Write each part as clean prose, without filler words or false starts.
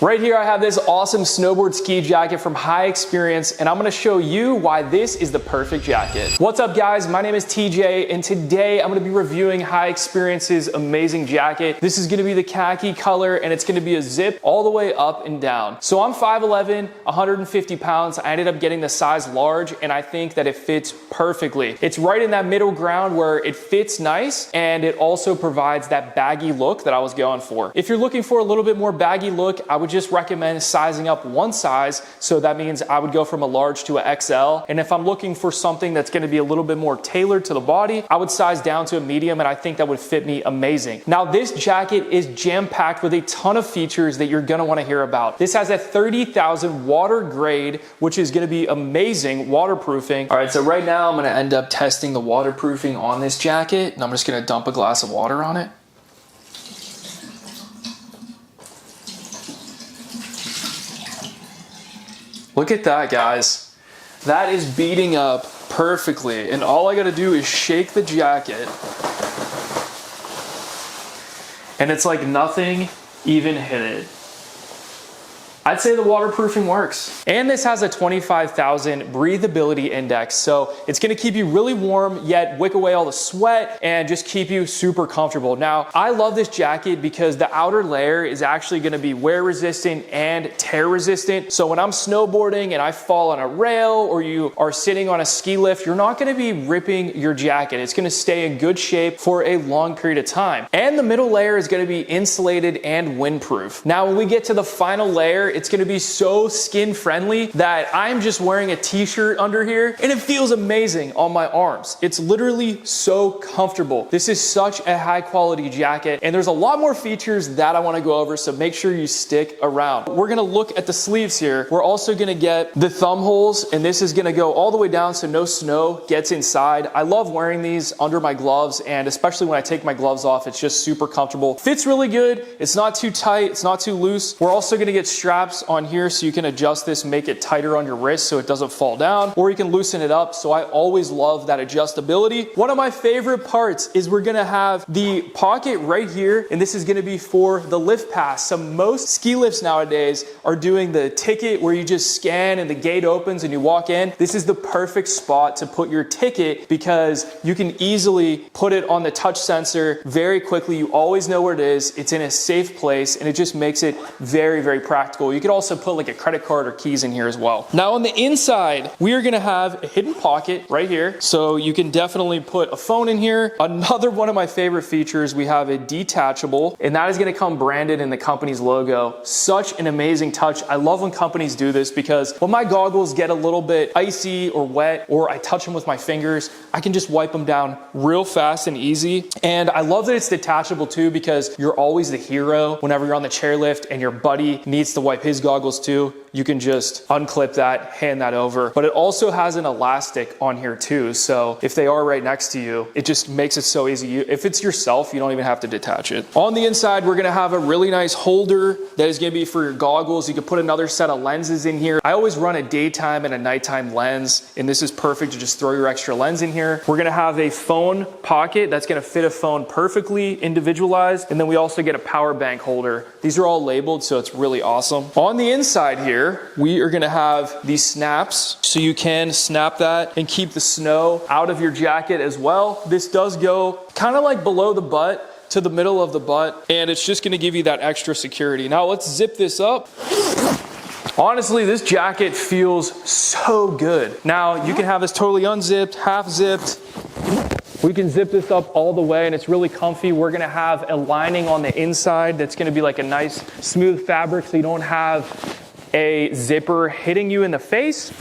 Right here I have this awesome snowboard ski jacket from High Experience, and I'm gonna show you why this is the perfect jacket. What's up guys, my name is TJ, and today I'm gonna be reviewing High Experience's amazing jacket. This is gonna be the khaki color, and it's gonna be a zip all the way up and down. So I'm 5'11", 150 pounds. I ended up getting the size large, and I think that it fits perfectly. It's right in that middle ground where it fits nice, and it also provides that baggy look that I was going for. If you're looking for a little bit more baggy look, I would just recommend sizing up one size. So that means I would go from a large to a XL. And if I'm looking for something that's gonna be a little bit more tailored to the body, I would size down to a medium, and I think that would fit me amazing. Now this jacket is jam-packed with a ton of features that you're gonna wanna hear about. This has a 30,000 water grade, which is gonna be amazing waterproofing. All right, so right now I'm gonna end up testing the waterproofing on this jacket, and I'm just gonna dump a glass of water on it. Look at that, guys. That is beating up perfectly. And all I gotta do is shake the jacket. And it's like nothing even hit it. I'd say the waterproofing works. And this has a 25,000 breathability index. So it's gonna keep you really warm, yet wick away all the sweat and just keep you super comfortable. Now, I love this jacket because the outer layer is actually gonna be wear resistant and tear resistant. So when I'm snowboarding and I fall on a rail, or you are sitting on a ski lift, you're not gonna be ripping your jacket. It's gonna stay in good shape for a long period of time. And the middle layer is gonna be insulated and windproof. Now, when we get to the final layer, it's gonna be so skin friendly that I'm just wearing a t-shirt under here, and it feels amazing on my arms. It's literally so comfortable. This is such a high quality jacket, and there's a lot more features that I wanna go over, so make sure you stick around. We're gonna look at the sleeves here. We're also gonna get the thumb holes, and this is gonna go all the way down so no snow gets inside. I love wearing these under my gloves, and especially when I take my gloves off, it's just super comfortable. Fits really good. It's not too tight, it's not too loose. We're also gonna get straps on here so you can adjust this, make it tighter on your wrist so it doesn't fall down, or you can loosen it up. So I always love that adjustability. One of my favorite parts is we're gonna have the pocket right here, and this is gonna be for the lift pass. So most ski lifts nowadays are doing the ticket where you just scan and the gate opens and you walk in. This is the perfect spot to put your ticket because you can easily put it on the touch sensor very quickly. You always know where it is. It's in a safe place, and it just makes it very, very practical. You could also put like a credit card or keys in here as well. Now on the inside, we are gonna have a hidden pocket right here. So you can definitely put a phone in here. Another one of my favorite features, we have a detachable, and that is gonna come branded in the company's logo. Such an amazing touch. I love when companies do this because when my goggles get a little bit icy or wet, or I touch them with my fingers, I can just wipe them down real fast and easy. And I love that it's detachable too, because you're always the hero whenever you're on the chairlift and your buddy needs to wipe his goggles too. You can just unclip that, hand that over. But it also has an elastic on here too. So if they are right next to you, it just makes it so easy. If it's yourself, you don't even have to detach it. On the inside, we're gonna have a really nice holder that is gonna be for your goggles. You can put another set of lenses in here. I always run a daytime and a nighttime lens, and this is perfect to just throw your extra lens in here. We're gonna have a phone pocket that's gonna fit a phone perfectly, individualized. And then we also get a power bank holder. These are all labeled, so it's really awesome. On the inside here, we are gonna have these snaps, so you can snap that and keep the snow out of your jacket as well. This does go kind of like below the butt to the middle of the butt, and it's just gonna give you that extra security. Now let's zip this up. Honestly, this jacket feels so good. Now you can have this totally unzipped, half zipped. We can zip this up all the way, and it's really comfy. We're gonna have a lining on the inside that's gonna be like a nice smooth fabric, so you don't have a zipper hitting you in the face.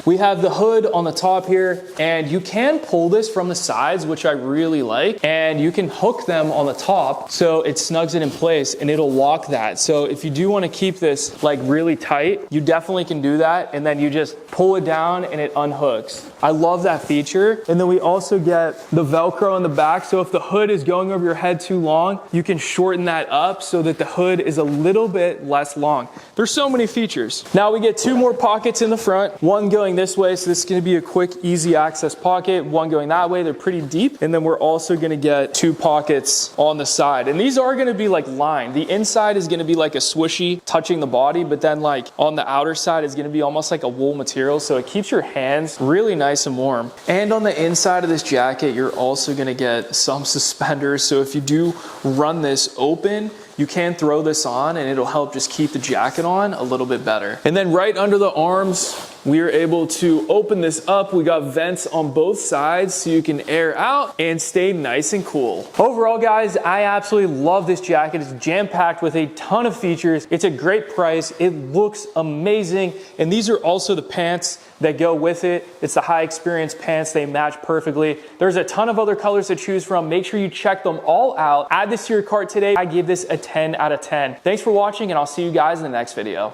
We have the hood on the top here, and you can pull this from the sides, which I really like, and you can hook them on the top so it snugs it in place and it'll lock that. So if you do want to keep this like really tight, you definitely can do that, and then you just pull it down and it unhooks. I love that feature. And then we also get the Velcro on the back, so if the hood is going over your head too long, you can shorten that up so that the hood is a little bit less long. There's so many features. Now we get two more pockets in the front, one going going this way, so this is gonna be a quick, easy access pocket. One going that way, they're pretty deep. And then we're also gonna get 2 pockets on the side. And these are gonna be like lined. The inside is gonna be like a swishy touching the body, but then like on the outer side is gonna be almost like a wool material. So it keeps your hands really nice and warm. And on the inside of this jacket, you're also gonna get some suspenders. So if you do run this open, you can throw this on and it'll help just keep the jacket on a little bit better. And then right under the arms, we are able to open this up. We got vents on both sides so you can air out and stay nice and cool. Overall, guys, I absolutely love this jacket. It's jam-packed with a ton of features. It's a great price. It looks amazing. And these are also the pants that go with it. It's the high experience pants. They match perfectly. There's a ton of other colors to choose from. Make sure you check them all out. Add this to your cart today. I give this a 10 out of 10. Thanks for watching, and I'll see you guys in the next video.